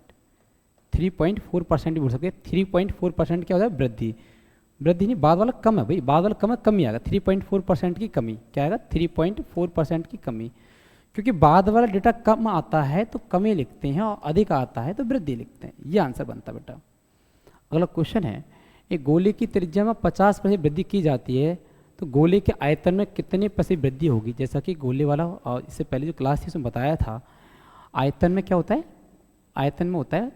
3.4% भी बोल सकते हैं। 3.4% क्या होता है, वृद्धि, वृद्धि नहीं, बाद वाला कम है भाई, बाद वाला कम है, कमी आएगा, 3.4% की कमी, क्या आएगा 3.4% की कमी, क्योंकि बाद वाला डेटा कम आता है तो कमी लिखते हैं और अधिक आता है तो वृद्धि लिखते हैं, ये आंसर बनता है बेटा। अगला क्वेश्चन है, एक गोले की त्रिज्या में 50% वृद्धि की जाती है तो गोले के आयतन में कितने % वृद्धि होगी। जैसा कि गोले वाला इससे पहले जो क्लास थी उसमें बताया था, आयतन में क्या होता है, आयतन में होता है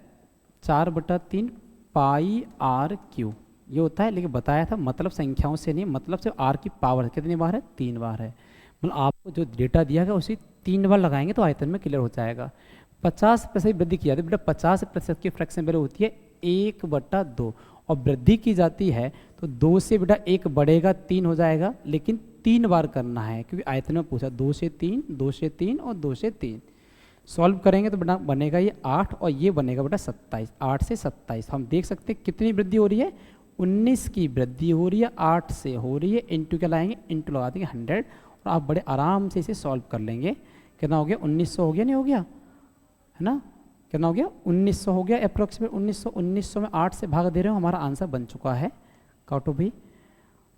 4/3 पाई r क्यू, ये होता है, लेकिन बताया था मतलब संख्याओं से नहीं, मतलब से r की पावर कितनी बार है, 3 बार है, मतलब आपको जो डेटा दिया गया उसी 3 बार लगाएंगे तो आयतन में क्लियर हो जाएगा। 50% वृद्धि की जाती है बेटा, 50% की फ्रैक्शन वैल्यू होती है 1/2, और वृद्धि की जाती है तो 2 से बेटा 1 बढ़ेगा 3 हो जाएगा, लेकिन 3 बार करना है क्योंकि आयतन में पूछा, 2 से 3, 2 से 3 और 2 से 3। सॉल्व करेंगे तो बेटा बनेगा ये 8 और ये बनेगा बेटा 27, 8 से 27। हम देख सकते हैं कितनी वृद्धि हो रही है, 19 की वृद्धि हो रही है, 8 से हो रही है, इंटू क्या लाएंगे, इंटू लगा देंगे 100, और आप बड़े आराम से इसे सॉल्व कर लेंगे। कितना हो गया, 1900 हो गया, नहीं हो गया, है ना, कितना हो गया 1900 हो गया अप्रोक्सीमेट 1900, 1900 में 8 से भाग दे रहे हो, हमारा आंसर बन चुका है। काटो भाई,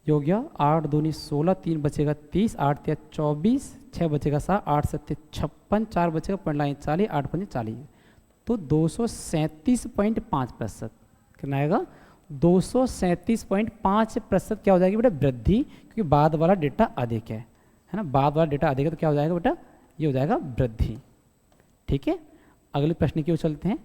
ये हो गया 8 दूनी 16, 3 बचेगा 30, 8 तिया 24, 6 बचेगा 7, 8 7 56, 4 बचेगा 40, 8 5 40, तो 237.5%, कितना आएगा 237.5% क्या हो जाएगी बेटा वृद्धि, क्योंकि बाद वाला डेटा अधिक है ना, बाद वाला डेटा अधिक है तो क्या हो जाएगा बेटा, ये हो जाएगा वृद्धि। ठीक है, अगले प्रश्न की ओर चलते हैं।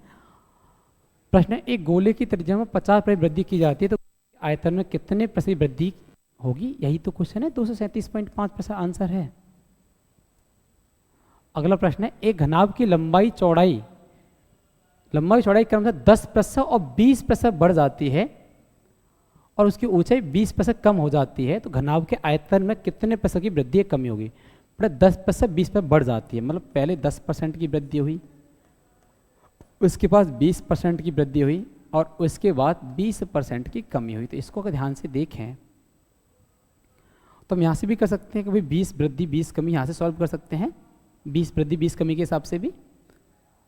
प्रश्न, एक गोले की त्रिज्या में 50% वृद्धि की जाती है तो आयतन में कितने % वृद्धि होगी, यही तो क्वेश्चन है, 237.5% आंसर है। अगला प्रश्न है, एक घनाभ की लंबाई चौड़ाई क्रमशः 10% और 20% बढ़ जाती है और उसकी ऊंचाई 20% कम हो जाती है, तो घनाभ के आयतन में कितने % की वृद्धि या कमी होगी। बेटा 10% 20% बढ़ जाती है, मतलब पहले 10% की वृद्धि हुई, उसके बाद 20% की वृद्धि हुई और उसके बाद 20% की कमी हुई। तो इसको अगर ध्यान से देखें तो हम यहाँ से भी कर सकते हैं कि भाई 20 वृद्धि 20 कमी, यहाँ से सॉल्व कर सकते हैं 20 वृद्धि 20 कमी के हिसाब से भी,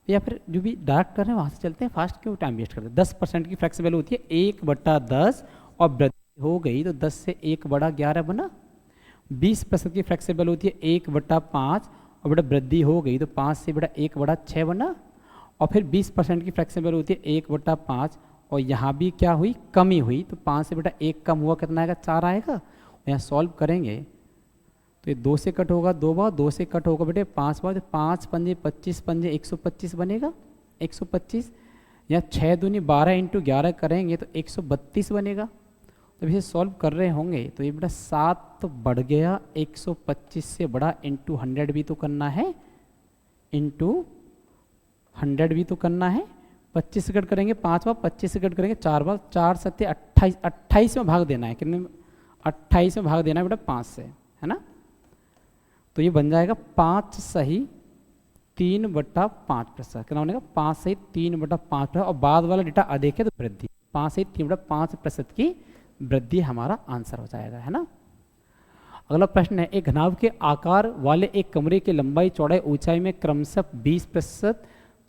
या फिर जो भी डायरेक्ट कर रहे हैं वहाँ से चलते हैं, फास्ट क्यों टाइम वेस्ट करते हैं। 10% की फ्लेक्सिबल होती है 1/10 और वृद्धि हो गई तो 10 से 1/11 बना। 20% की फ्लेक्सिबल होती है 1/5 और बेटा वृद्धि हो गई तो 5 से बेटा 1/6 बना। और फिर 20% की फ्लेक्सिबल होती है 1/5 और यहाँ भी क्या हुई, कमी हुई, तो 5 से बेटा 1 कम हुआ, कितना आएगा, 4 आएगा। यहाँ सॉल्व करेंगे तो ये 2 से कट होगा 2 बार, 2 से कट होगा बेटे 5 बार, तो 5 पंजे 25 पंजे 125 बनेगा, 125। या 6 दूनी 12 इंटू 11 करेंगे तो 132 बनेगा। तो इसे सॉल्व कर रहे होंगे तो ये बेटा 7 तो बढ़ गया, 125 से बड़ा, इंटू 100 भी तो करना है, इंटू 100 भी तो करना है। 25 से कट करेंगे 5 बार, 25 से कट करेंगे 4 बार, 4 सत्ते 28, 28 में भाग देना है, कितने, 28 में भाग देना है बेटा 5 से, है ना। तो ये बन जाएगा 5 सही 3/5%, कितना बनेगा 5 सही 3/5%। और बाद वाला डेटा अधिक है तो वृद्धि, 5 सही 3/5% की वृद्धि हमारा आंसर हो जाएगा, है ना। अगला प्रश्न है, एक घनाभ के आकार वाले एक कमरे की लंबाई चौड़ाई ऊंचाई में क्रमशः 20%,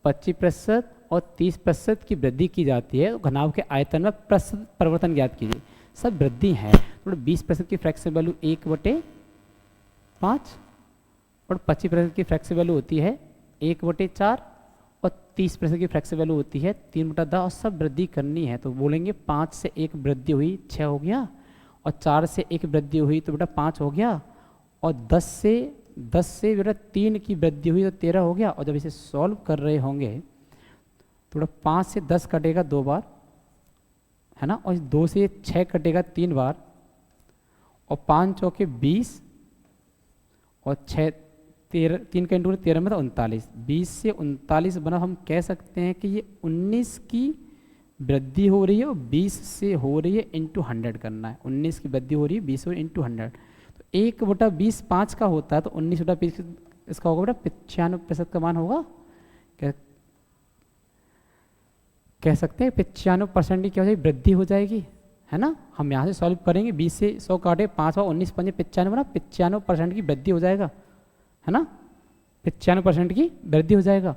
25% और 30% की वृद्धि की जाती है, तो घनाभ के आयतन में प्रतिशत परिवर्तन ज्ञात कीजिए। सब वृद्धि है, तो 20% की फ्रैक्शन वैल्यू 1/5 और 25% की फ्रैक्शन वैल्यू होती है 1/4 और 30% की फ्रैक्शन वैल्यू होती है 3/10 और सब वृद्धि करनी है। तो बोलेंगे 5 से 1 वृद्धि हुई 6 हो गया, और 4 से 1 वृद्धि हुई तो बेटा 5 हो गया, और 10 से बेटा 3 की वृद्धि हुई तो 13 हो गया। और जब इसे सॉल्व कर रहे होंगे तो बेटा 5 से 10 कटेगा 2 बार, है ना, और 2 से 6 कटेगा 3 बार, और 5 चौके 20 और 6 13, 3 का इंटू 13 में तो 39, 20 से 39 बना। हम कह सकते हैं कि ये 19 की वृद्धि हो रही है और 20 से हो रही है, इंटू 100 करना है। 19 की वृद्धि हो रही है 20 से इंटू 100, तो 1/20 5 का होता है, तो 19/20 इसका होगा बेटा 95% का मान होगा। कह सकते हैं 95% की क्या हो जाएगी, वृद्धि हो जाएगी, है ना। हम यहाँ से सॉल्व करेंगे, 20 से 100 काटे 5 और 19 पंजे 95 बना, 95% की वृद्धि हो जाएगा, है ना, 95% की वृद्धि हो जाएगा।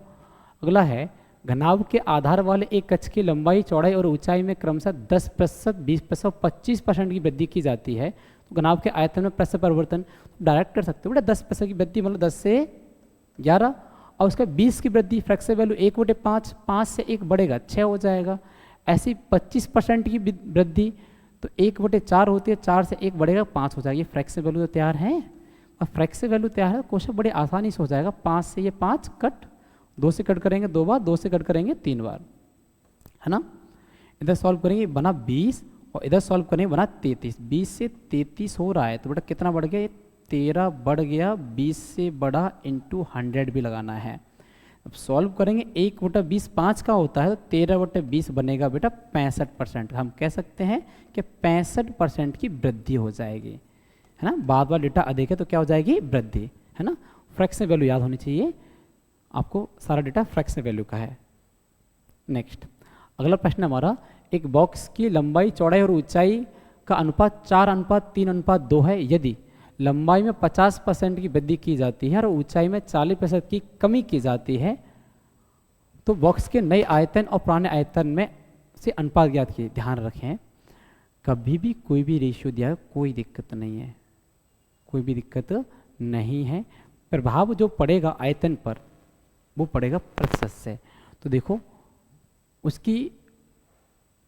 अगला है, घनाभ के आधार वाले एक कक्ष की लंबाई चौड़ाई और ऊंचाई में क्रमशः 10%, 20% और 25% की वृद्धि की जाती है, तो घनाभ के आयतन में प्रतिशत परिवर्तन डायरेक्ट कर सकते हो बेटा। 10% की वृद्धि मतलब 10 से 11, और उसका 20 की वृद्धि फ्रैक्शन वैल्यू 1/5, 5 से 1 बढ़ेगा 6 हो जाएगा। ऐसी 25% की वृद्धि तो 1/4 होती है, 4 से 1 बढ़ेगा 5 हो जाएगा। ये फ्रैक्शन वैल्यू तो तैयार है, और फ्रैक्शन वैल्यू तैयार है, क्वेश्चन बड़े आसानी से हो जाएगा। 5 से ये 5 कट, 2 से कट करेंगे 2 बार, 2 से कट करेंगे 3 बार, है ना। इधर सॉल्व करेंगे बना 20 और इधर सॉल्व करेंगे बना 33। 20 से 33 हो रहा है तो बेटा कितना बढ़ गया, 13 बढ़ गया, 20 से बड़ा, इंटू 100 भी लगाना है। अब सॉल्व करेंगे 1/20 5 का होता है, तो 13/20 बनेगा बेटा 65%। हम कह सकते हैं कि 65% की वृद्धि हो जाएगी, है ना। बाद वाला डेटा अधिक है तो क्या हो जाएगी, वृद्धि, है ना। फ्रैक्शन वैल्यू याद होनी चाहिए आपको, सारा डेटा फ्रैक्शन वैल्यू का है। नेक्स्ट अगला प्रश्न हमारा, एक बॉक्स की लंबाई चौड़ाई और ऊंचाई का अनुपात 4:3:2 है। यदि लंबाई में 50% की वृद्धि की जाती है और ऊंचाई में 40% की कमी की जाती है, तो बॉक्स के नए आयतन और पुराने आयतन में से अनुपात ज्ञात कीजिए। ध्यान रखें, कभी भी कोई भी रेशियो दिया है कोई दिक्कत नहीं है, कोई भी दिक्कत नहीं है। प्रभाव जो पड़ेगा आयतन पर वो पड़ेगा प्रतिशत से। तो देखो उसकी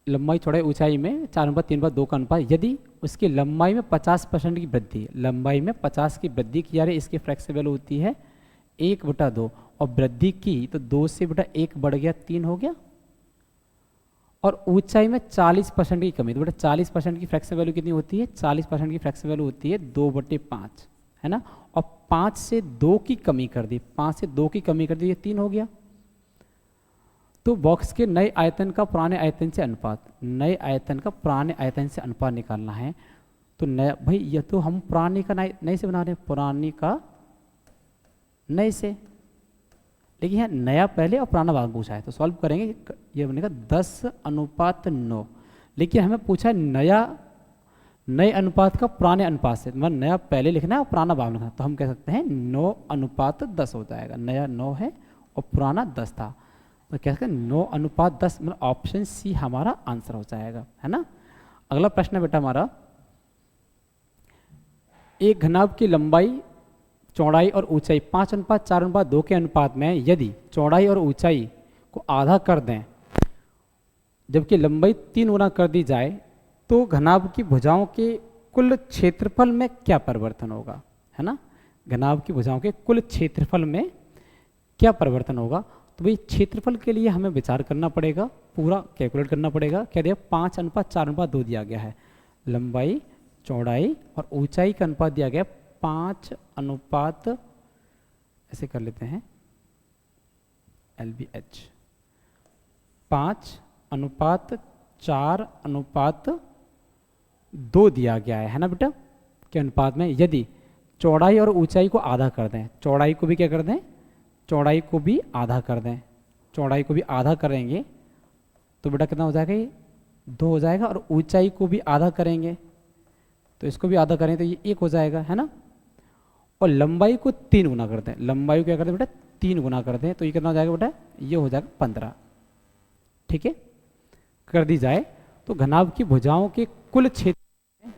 लंबाई चौड़ाई ऊंचाई में 4:3:2 का अनुपात, यदि उसकी लंबाई में 50% की वृद्धि, लंबाई में 50 की वृद्धि की जा रही है, इसकी फ्रैक्शन वैल्यू होती है 1/2, और वृद्धि की तो 2 से बेटा 1 बढ़ गया 3 हो गया, और ऊंचाई में 40% की कमी, तो बेटा 40% की फ्रैक्शन वैल्यू कितनी होती है, 40% की फ्रैक्शन वैल्यू होती है 2/5, है ना। और 5 से 2 की कमी कर दी, 5 से 2 की कमी कर दी, ये 3 हो गया। तो बॉक्स के नए आयतन का पुराने आयतन से अनुपात, नए आयतन का पुराने आयतन से अनुपात निकालना है। तो नया भाई, ये तो हम पुराने का नए से बना रहे हैं, पुराने का नए से, लेकिन यहाँ नया पहले और पुराना भाग पूछा है, तो सॉल्व करेंगे, ये बनेगा 10:9। लेकिन हमें पूछा है नया, नए अनुपात का पुराने अनुपात से, मतलब नया पहले लिखना है और पुराना भाग लिखना है, तो हम कह सकते हैं 9:10 हो जाएगा। नया 9 है और पुराना 10 था, तो कह सकते हैं 9:10, मतलब ऑप्शन सी हमारा आंसर हो जाएगा, है ना। अगला प्रश्न है बेटा हमारा, एक घनाभ की लंबाई, चौड़ाई और ऊंचाई 5:4:2 के अनुपात में यदि चौड़ाई और ऊंचाई को आधा कर दें जबकि लंबाई 3 गुना कर दी जाए, तो घनाभ की भुजाओं के कुल क्षेत्रफल में क्या परिवर्तन होगा, है ना। घनाभ की भुजाओं के कुल क्षेत्रफल में क्या परिवर्तन होगा, तो भाई क्षेत्रफल के लिए हमें विचार करना पड़ेगा, पूरा कैलकुलेट करना पड़ेगा। क्या दिया, 5:4:2 दिया गया है, लंबाई, चौड़ाई और ऊंचाई का अनुपात दिया गया 5 ऐसे कर लेते हैं LBH, 5:4:2 दिया गया है ना बेटा, के अनुपात में यदि चौड़ाई और ऊंचाई को आधा कर दें, चौड़ाई को भी क्या कर दें, चौड़ाई को भी आधा कर दें, चौड़ाई को भी आधा करेंगे तो बेटा कितना हो जाएगा, ये 2 हो जाएगा, और ऊंचाई को भी आधा करेंगे तो इसको भी आधा करें तो ये 1 हो जाएगा, है ना। और लंबाई को 3 गुना कर दें, लंबाई को क्या कर दें बेटा, 3 गुना कर दें, तो ये कितना हो जाएगा बेटा, ये हो जाएगा 15, ठीक है, कर दी जाए, तो घनाभ की भुजाओं के कुल क्षेत्र,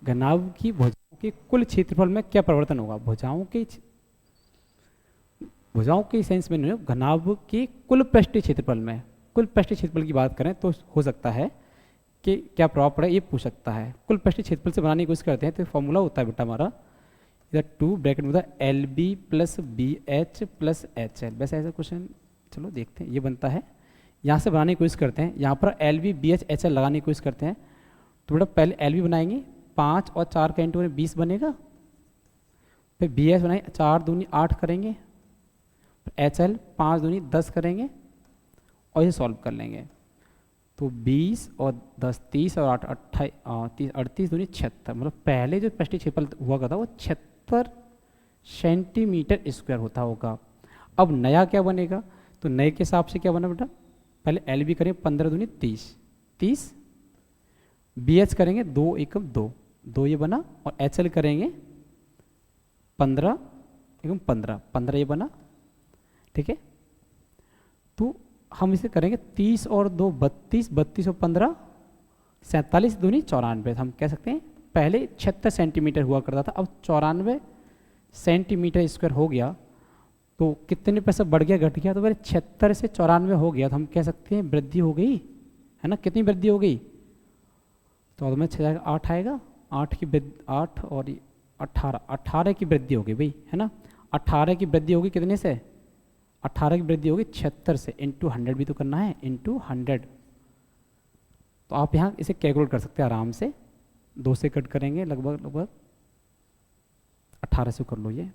घनाभ की भुजाओं के कुल क्षेत्रफल में क्या परिवर्तन होगा, भुजाओं के सेंस में नहीं, घनाभ के कुल पृष्ठीय क्षेत्रफल में, कुल पृष्ठीय क्षेत्रफल की बात करें तो हो सकता है कि क्या प्रभाव पड़े, ये पूछ सकता है। कुल पृष्ठीय क्षेत्रफल से बनाने की कोशिश करते हैं, तो फॉर्मूला होता है बेटा हमारा, इधर 2 ब्रैकेट में होता है LB + BH + HL, वैसे ऐसा क्वेश्चन चलो देखते हैं, ये बनता है, यहाँ से बनाने की कोशिश करते हैं, यहाँ पर LB BH HL लगाने की कोशिश करते हैं, तो बेटा पहले LB बनाएंगे, 5 और 4 का इंटू 20 बनेगा, फिर BH बनाएंगे, 4 दूनी 8 करेंगे, HL 5 दूनी 10 करेंगे, और ये सॉल्व कर लेंगे, तो 20 और 10 30 और 8 28 38 दूनी 76, मतलब पहले जो पृष्ठीय क्षेत्रफल हुआ करता वो 76 सेंटीमीटर स्क्वायर होता होगा। अब नया क्या बनेगा, तो नए के हिसाब से क्या बना बेटा, पहले LB करें 15 दूनी 30, BH करेंगे 2 एकम 2 ये बना, और HL करेंगे 15 एकम 15 ये बना, ठीक है। तो हम इसे करेंगे 30 और 2 32, 32 और 15 47 दूनी 94, हम कह सकते हैं पहले 76 सेंटीमीटर हुआ करता था, अब 94 सेंटीमीटर स्क्वायर हो गया, तो कितने पैसा बढ़ गया घट गया, तो पहले 76 से 94 हो गया, तो हम कह सकते हैं वृद्धि हो गई, है ना। कितनी वृद्धि हो गई, तो में 6 जाएगा 8 आएगा, 8 की 8 और 18 की वृद्धि होगी भाई, है ना। 18 की वृद्धि होगी कितने से, 18 की वृद्धि होगी 76 से, इंटू 100 भी तो करना है, इंटू 100, तो आप यहाँ इसे कैलकुलेट कर सकते हैं आराम से, 2 से कट करेंगे लगभग 1800 कर लो, ये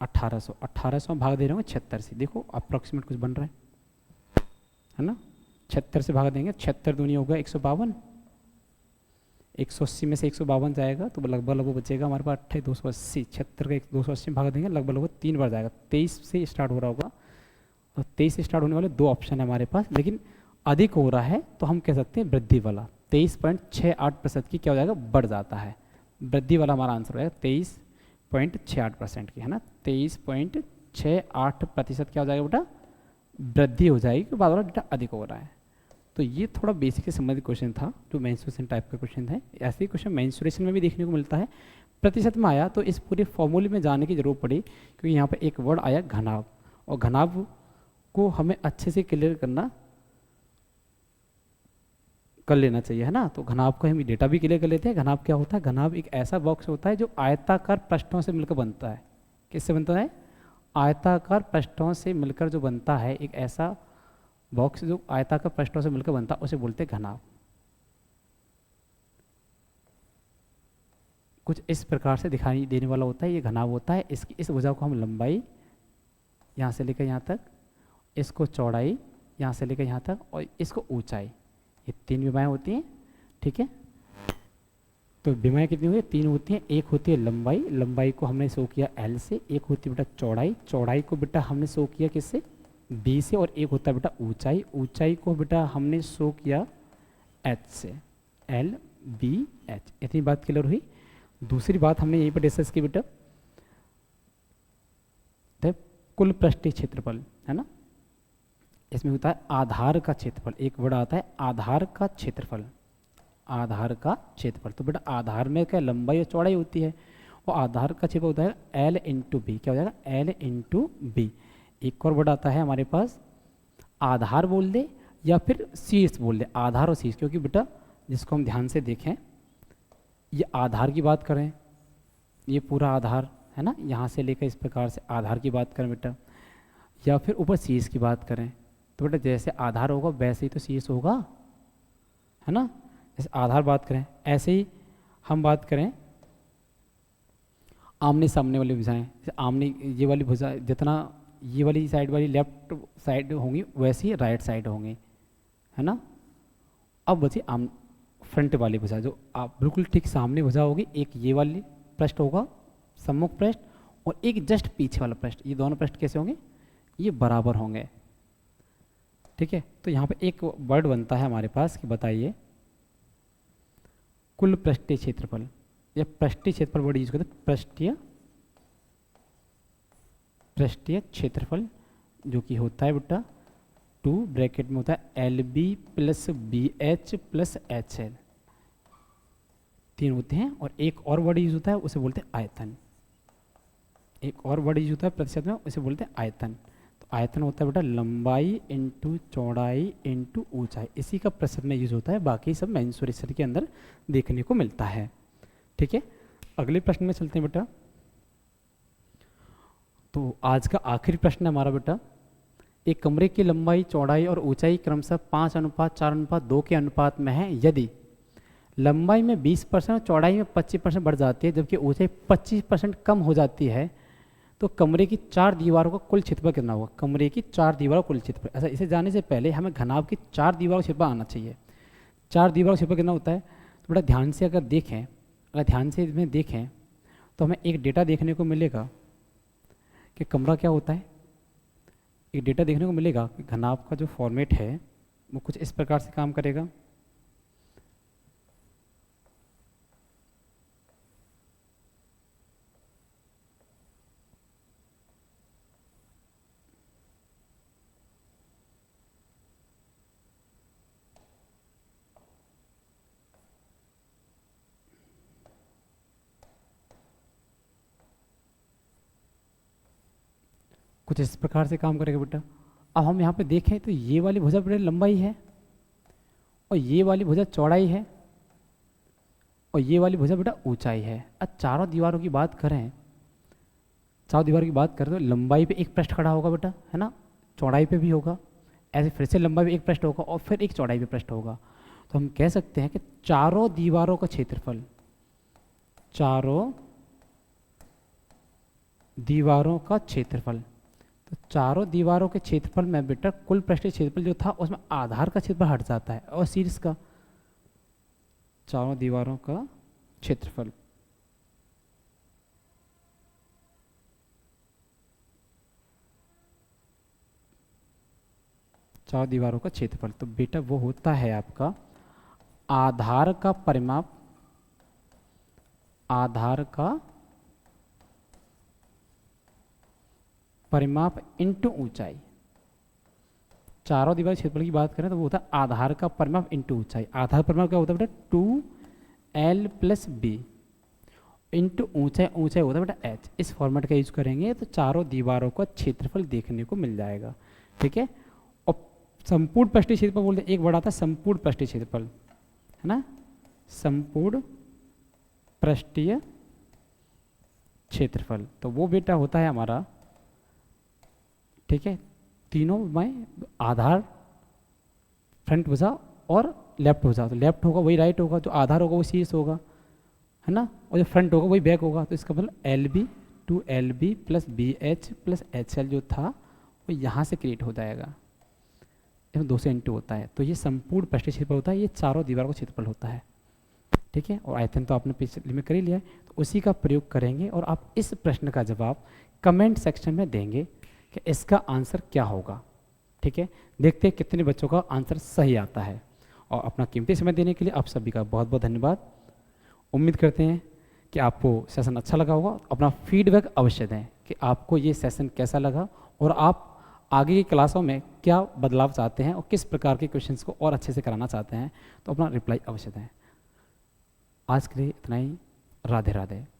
1800 भाग दे रहे होंगे 76 से, देखो अप्रॉक्सीमेट कुछ बन रहा है ना। 76 से भाग देंगे, 76 दूनी होगा 152, 180 में से 152 जाएगा, तो लगभग बचेगा हमारे पास 280, 76 का 280 में भाग देंगे, लगभग 3 बार जाएगा, 23 से स्टार्ट हो रहा होगा, और 23 से स्टार्ट होने वाले 2 ऑप्शन है हमारे पास, लेकिन अधिक हो रहा है तो हम कह सकते हैं वृद्धि वाला, 23.68% की क्या हो जाएगा, बढ़ जाता है, वृद्धि वाला हमारा आंसर हो जाएगा 23.68% की, है ना। 23.68% क्या हो जाएगा बेटा, वृद्धि हो जाएगी, बाद वाला डेटा अधिक हो रहा है। तो ये थोड़ा बेसिक से संबंधित क्वेश्चन था, जो मेंसुरेशन टाइप का क्वेश्चन है, ऐसे ही क्वेश्चन मेंसुरेशन में भी देखने को मिलता है। प्रतिशत में आया तो इस पूरे फॉर्मूले में जाने की जरूरत पड़ी, क्योंकि यहाँ पर एक वर्ड आया घनाभ, और घनाभ को हमें अच्छे से क्लियर कर लेना चाहिए, है ना। तो घनाभ को हम डेटा भी क्लियर कर लेते हैं। घनाभ क्या होता है, घनाभ एक ऐसा बॉक्स होता है जो आयताकार पृष्ठों से मिलकर बनता है। किससे बनता है, आयताकार पृष्ठों से मिलकर जो बनता है, एक ऐसा बॉक्स जो आयताकार पृष्ठों से मिलकर बनता है, उसे बोलते हैं घनाभ। कुछ इस प्रकार से दिखाई देने वाला होता है, ये घनाभ होता है। इसकी इस भुजा को हम लंबाई यहाँ से लेकर यहाँ तक, इसको चौड़ाई यहाँ से लेकर यहाँ तक, और इसको ऊंचाई, ये 3 विमाएँ होती हैं, ठीक है। तो विमाएँ कितनी हुई, 3 होती हैं। एक होती है लंबाई, लंबाई को हमने शो किया एल से। एक होती है बेटा चौड़ाई, चौड़ाई को बेटा हमने शो किया किससे, बी से। और एक होता है बेटा ऊंचाई, ऊंचाई को बेटा हमने शो किया एच से, एल बी एच। इतनी बात क्लियर हुई। दूसरी बात हमने यहीं पर डिस्कस की बेटा, तो कुल पृष्ठीय क्षेत्रफल है ना, इसमें होता है आधार का क्षेत्रफल। एक वर्ड आता है आधार का क्षेत्रफल, आधार का क्षेत्रफल। तो बेटा आधार में क्या लंबाई और चौड़ाई होती है, और आधार का क्षेत्रफल होता है एल इंटू बी। क्या हो जाएगा, एल इंटू बी। एक और वर्ड आता है हमारे पास, आधार बोल दे या फिर शीर्ष बोल दे, आधार और शीर्ष। क्योंकि बेटा जिसको हम ध्यान से देखें, ये आधार की बात करें, ये पूरा आधार है ना, यहाँ से लेकर इस प्रकार से आधार की बात करें बेटा, या फिर ऊपर शीर्ष की बात करें, तो बेटा जैसे आधार होगा वैसे ही तो शीर्ष होगा, है ना। जैसे आधार बात करें, ऐसे ही हम बात करें आमने सामने वाली भुजाएं। जैसे आमने ये वाली भुजा, जितना ये वाली साइड वाली लेफ्ट साइड होंगी वैसे ही राइट साइड होंगी, है ना। अब बची आम फ्रंट वाली भुजा, जो आप बिल्कुल ठीक सामने भुजा होगी। एक ये वाली पृष्ठ होगा सम्मुख पृष्ठ, और एक जस्ट पीछे वाला पृष्ठ। ये दोनों पृष्ठ कैसे होंगे, ये बराबर होंगे, ठीक है। तो यहाँ पे एक वर्ड बनता है हमारे पास कि बताइए कुल पृष्ठीय क्षेत्रफल, या पृष्ठीय क्षेत्रफल वर्ड यूज करते हैं, पृष्ठीय क्षेत्रफल, जो कि होता है बेटा 2 ब्रैकेट में होता है L B plus B H plus H L, 3 होते हैं। और एक और वर्ड यूज होता है, उसे बोलते हैं आयतन। एक और वर्ड यूज होता है प्रतिशत में, उसे बोलते हैं आयतन। तो आयतन होता है बेटा लंबाई इंटू चौड़ाई इंटू ऊंचाई, इसी का प्रतिशत में यूज होता है। बाकी सब मेंसुरेशन के अंदर देखने को मिलता है, ठीक है। अगले प्रश्न में चलते हैं बेटा। तो आज का आखिरी प्रश्न है हमारा बेटा, एक कमरे की लंबाई चौड़ाई और ऊंचाई क्रमशः 5:4:2 के अनुपात में है। यदि लंबाई में 20% और चौड़ाई में 25% बढ़ जाती है, जबकि ऊंचाई 25% कम हो जाती है, तो कमरे की 4 दीवारों का कुल क्षेत्रफल कितना होगा। कमरे की 4 दीवारों का कुल क्षेत्रफल, ऐसा इसे जानने से पहले हमें घनाभ की 4 दीवारों का क्षेत्रफल आना चाहिए। 4 दीवारों का क्षेत्रफल कितना होता है, तो बड़ा ध्यान से अगर देखें, अगर ध्यान से इसमें देखें तो हमें एक डेटा देखने को मिलेगा कि कमरा क्या होता है। एक डेटा देखने को मिलेगा कि घनाभ का जो फॉर्मेट है वो कुछ इस प्रकार से काम करेगा। कुछ इस प्रकार से काम करेगा बेटा। अब हम यहाँ पे देखें तो ये वाली भुजा बेटा लंबाई है, और ये वाली भुजा चौड़ाई है, और ये वाली भुजा बेटा ऊंचाई है। अब चारों दीवारों की बात करें, चारों दीवारों की बात करें तो लंबाई पे एक पृष्ठ खड़ा होगा बेटा, है ना, चौड़ाई पे भी होगा, ऐसे फिर से लंबाई पे एक पृष्ठ होगा, और फिर एक चौड़ाई पे पृष्ठ होगा। तो हम कह सकते हैं कि चारों दीवारों का क्षेत्रफल, चारों दीवारों का क्षेत्रफल, तो चारों दीवारों के क्षेत्रफल में बेटा कुल पृष्ठीय क्षेत्रफल जो था उसमें आधार का क्षेत्रफल हट जाता है और शीर्ष का, चारों दीवारों का क्षेत्रफल, चारों दीवारों का क्षेत्रफल, तो बेटा वो होता है आपका आधार का परिमाप, आधार का परिमाप इंटू ऊंचाई। चारों दीवार क्षेत्रफल की बात करें तो वो होता है आधार का परिमाप इंटू ऊंचाई। आधार परिमाप क्या होता है बेटा 2l प्लस बी इंटू ऊंचाई, ऊंचाई होता है बेटा h। इस फॉर्मेट का यूज करेंगे तो चारों दीवारों का क्षेत्रफल देखने को मिल जाएगा, ठीक है। और संपूर्ण पृष्ठीय क्षेत्रफल बोलते हैं, एक वर्ड आता है संपूर्ण पृष्ठीय क्षेत्रफल, है ना, संपूर्ण पृष्ठीय क्षेत्रफल। तो वो बेटा होता है हमारा, ठीक है, तीनों में आधार, फ्रंट भुजा और लेफ्ट भुजा। तो लेफ्ट होगा वही राइट होगा, जो आधार होगा वो शीर्ष होगा, है ना, और जो फ्रंट होगा वही बैक होगा। तो इसका मतलब L B 2LB plus BH plus HL जो था वो यहाँ से क्रिएट हो जाएगा, इसमें 2 से इंटू होता है। तो ये संपूर्ण पृष्ठीय क्षेत्रफल होता है, ये चारों दीवारों का क्षेत्रफल होता है। ठीक है, और आयतन तो आपने पिछले में कर ही लिया है, तो उसी का प्रयोग करेंगे और आप इस प्रश्न का जवाब कमेंट सेक्शन में देंगे कि इसका आंसर क्या होगा। ठीक है, देखते हैं कितने बच्चों का आंसर सही आता है। और अपना कीमती समय देने के लिए आप सभी का बहुत बहुत धन्यवाद। उम्मीद करते हैं कि आपको सेशन अच्छा लगा होगा। अपना फीडबैक अवश्य दें कि आपको ये सेशन कैसा लगा और आप आगे की क्लासों में क्या बदलाव चाहते हैं और किस प्रकार के क्वेश्चंस को और अच्छे से कराना चाहते हैं, तो अपना रिप्लाई अवश्य दें। आज के लिए इतना ही। राधे राधे।